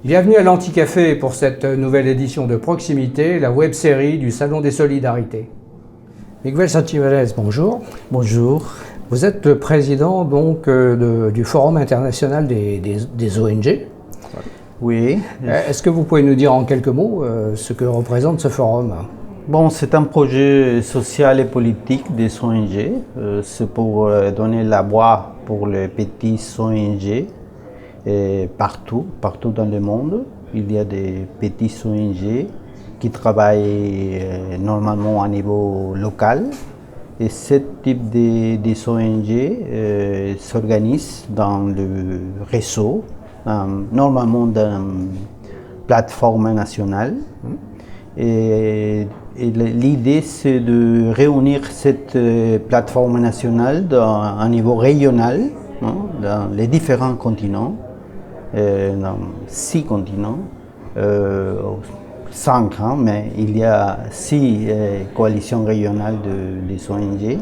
Bienvenue à l'Anticafé pour cette nouvelle édition de proximité, la web-série du Salon des Solidarités. Miguel Santivanes, bonjour. Bonjour. Vous êtes le président donc du Forum international des ONG. Oui. Est-ce que vous pouvez nous dire en quelques mots ce que représente ce forum ? Bon, c'est un projet social et politique des ONG. C'est pour donner la voix pour les petits ONG partout dans le monde. Il y a des petits ONG qui travaillent normalement à niveau local. Et ce type de ONG s'organise dans le réseau, normalement dans une plateforme nationale. Et l'idée, c'est de réunir cette plateforme nationale à un niveau régional, dans les différents continents, dans 6 continents, 5, mais il y a 6 coalitions régionales des ONG,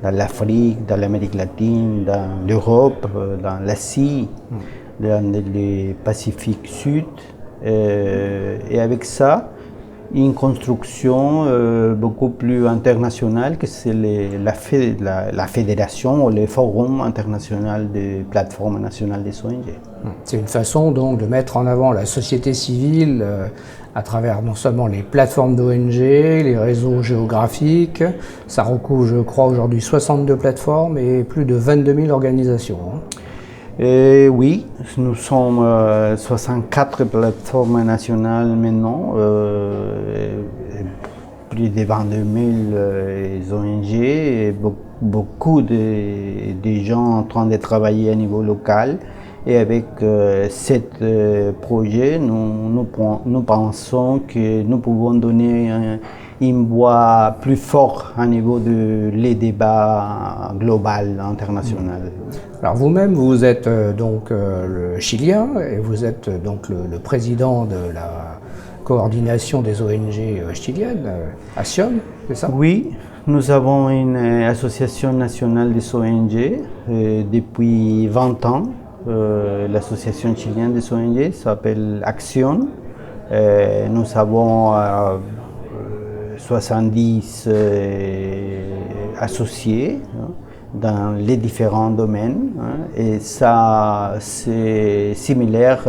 dans l'Afrique, dans l'Amérique latine, dans l'Europe, dans l'Asie, dans le Pacifique Sud. Et avec ça, une construction beaucoup plus internationale que c'est la fédération ou le forum international des plateformes nationales des ONG. C'est une façon donc de mettre en avant la société civile à travers non seulement les plateformes d'ONG, les réseaux géographiques. Ça recouvre, je crois, aujourd'hui 62 plateformes et plus de 22 000 organisations. Oui, nous sommes 64 plateformes nationales maintenant, plus de 22 000 ONG, et beaucoup de gens en train de travailler à niveau local. Et avec ce projet, nous pensons que nous pouvons donner une voix plus forte au niveau des débats global, international. Alors vous-même, vous êtes donc le Chilien et vous êtes donc le président de la coordination des ONG chiliennes, ASIOM, c'est ça ? Oui, nous avons une association nationale des ONG depuis 20 ans. L'association chilienne des ONG s'appelle Action. Nous avons 70 associés dans les différents domaines, et ça c'est similaire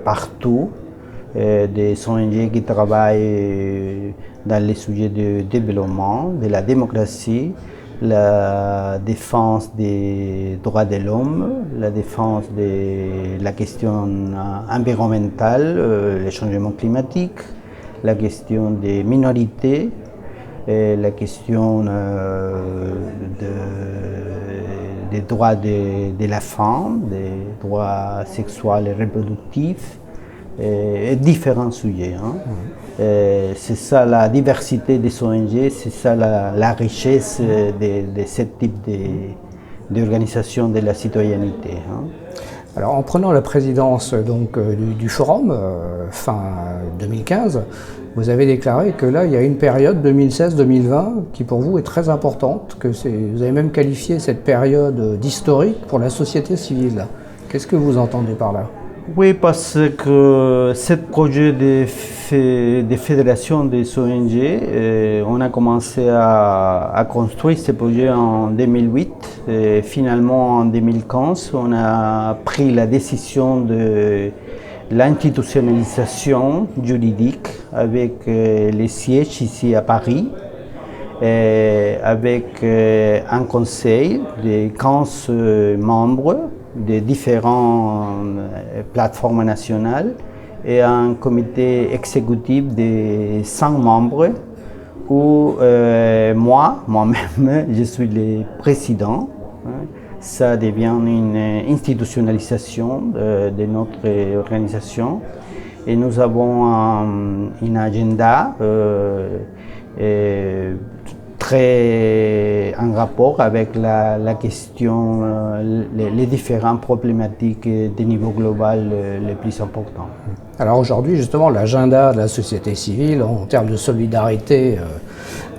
partout. Des ONG qui travaillent dans les sujets de développement, de la démocratie, la défense des droits de l'homme, la défense de la question environnementale, le changement climatique, la question des minorités, la question des droits de la femme, des droits sexuels et reproductifs, et différents sujets. C'est ça la diversité des ONG, c'est ça la richesse de ce type d'organisation de la citoyenneté. Alors en prenant la présidence donc, du forum, fin 2015, vous avez déclaré que là il y a une période 2016-2020 qui pour vous est très importante, vous avez même qualifié cette période d'historique pour la société civile. Qu'est-ce que vous entendez par là ? Oui, parce que ce projet de fédération des ONG, on a commencé à construire ce projet en 2008. Et finalement, en 2015, on a pris la décision de l'institutionnalisation juridique avec les sièges ici à Paris, avec un conseil de 15 membres des différentes plateformes nationales et un comité exécutif de 100 membres où moi-même, je suis le président. Ça devient une institutionnalisation de notre organisation et nous avons un agenda très en rapport avec la question, les différentes problématiques de niveau global les plus importants. Alors aujourd'hui, justement, l'agenda de la société civile en termes de solidarité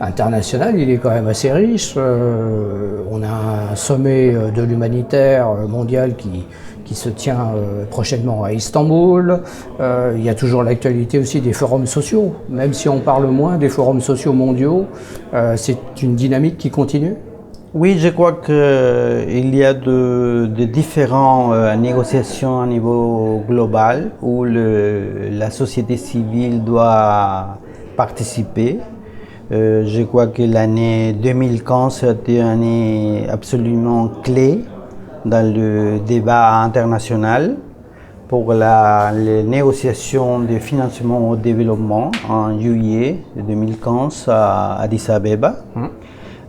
internationale, il est quand même assez riche. On a un sommet de l'humanitaire mondial qui se tient prochainement à Istanbul. Il y a toujours l'actualité aussi des forums sociaux. Même si on parle moins des forums sociaux mondiaux, c'est une dynamique qui continue. Oui, je crois qu'il y a de différentes négociations à niveau global où la société civile doit participer. Je crois que l'année 2015 a été une année absolument clé dans le débat international pour les négociations de financement au développement en juillet 2015 à Addis Abeba.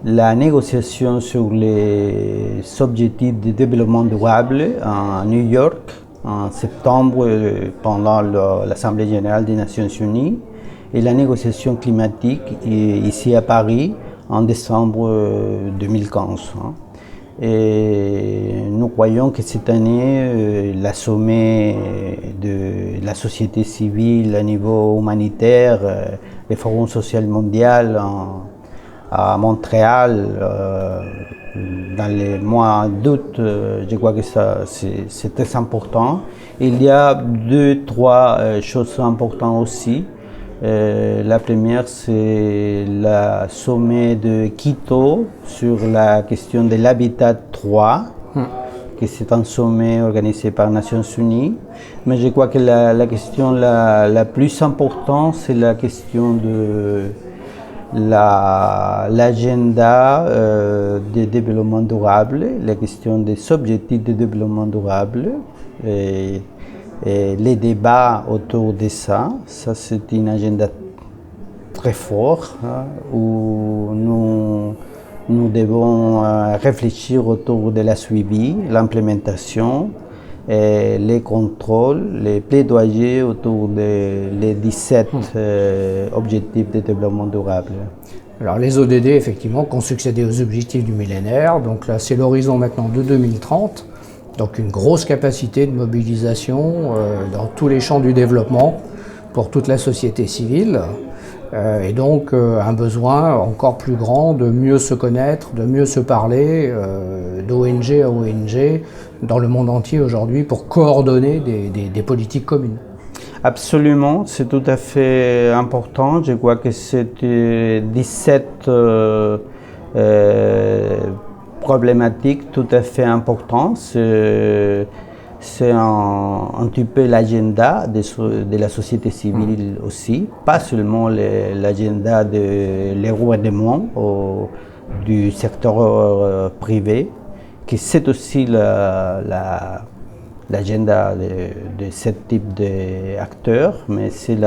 La négociation sur les objectifs de développement durable à New York en septembre pendant l'Assemblée générale des Nations unies et la négociation climatique ici à Paris en décembre 2015. Et nous croyons que cette année, la sommet de la société civile à niveau humanitaire, le Forum social mondial à Montréal, dans les mois d'août, je crois que c'est très important. Il y a deux, trois choses importantes aussi. La première, c'est le sommet de Quito sur la question de l'habitat 3, que c'est un sommet organisé par les Nations Unies. Mais je crois que la question la plus importante, c'est la question de l'agenda de développement durable, la question des objectifs de développement durable. Et les débats autour de ça c'est un agenda très fort où nous devons réfléchir autour de la suivi, l'implémentation, et les contrôles, les plaidoyers autour des 17 objectifs de développement durable. Alors les ODD, effectivement, qui ont succédé aux objectifs du millénaire, donc là c'est l'horizon maintenant de 2030. Donc une grosse capacité de mobilisation dans tous les champs du développement pour toute la société civile et donc un besoin encore plus grand de mieux se connaître, de mieux se parler, d'ONG à ONG dans le monde entier aujourd'hui pour coordonner des politiques communes. Absolument, c'est tout à fait important. Je crois que c'est 17 problématique tout à fait importante. C'est un petit peu l'agenda de la société civile aussi, pas seulement l'agenda de gouvernements du secteur privé, qui c'est aussi l'agenda de ce type d'acteurs, mais c'est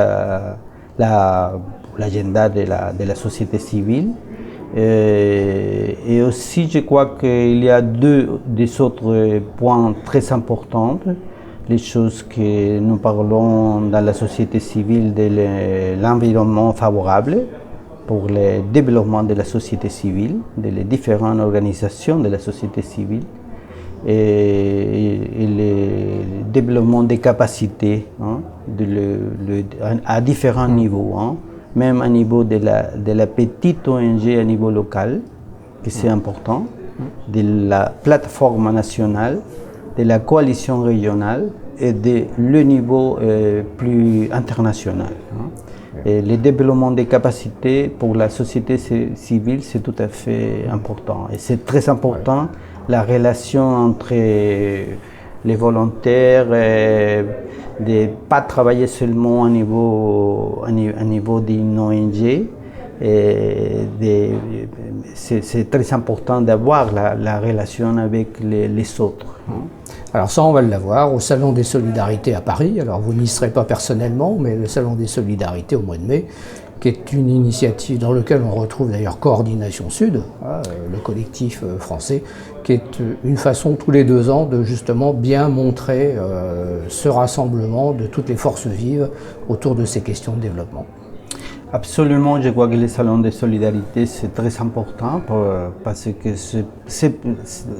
l'agenda de la société civile. Et aussi, je crois qu'il y a des autres points très importants, les choses que nous parlons dans la société civile de l'environnement favorable pour le développement de la société civile, les différentes organisations de la société civile et le développement des capacités à différents niveaux. Même à niveau de la petite ONG à niveau local, que c'est important, de la plateforme nationale, de la coalition régionale et de le niveau plus international. Et le développement des capacités pour la société civile, c'est tout à fait important. Et c'est très important la relation entre les volontaires, de ne pas travailler seulement à niveau d'une ONG. C'est très important d'avoir la relation avec les autres. Alors ça, on va l'avoir au Salon des Solidarités à Paris. Alors vous n'y serez pas personnellement, mais le Salon des Solidarités au mois de mai, qui est une initiative dans laquelle on retrouve d'ailleurs Coordination Sud, le collectif français, qui est une façon tous les 2 ans de justement bien montrer ce rassemblement de toutes les forces vives autour de ces questions de développement. Absolument, je crois que le Salon des Solidarités c'est très important parce que c'est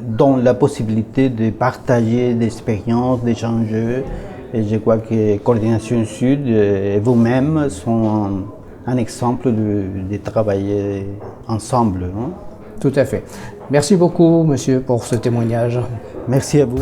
donne la possibilité de partager des expériences, d'échanger. Et je crois que Coordination Sud et vous-même sont un exemple de travailler ensemble. Tout à fait. Merci beaucoup, monsieur, pour ce témoignage. Merci à vous.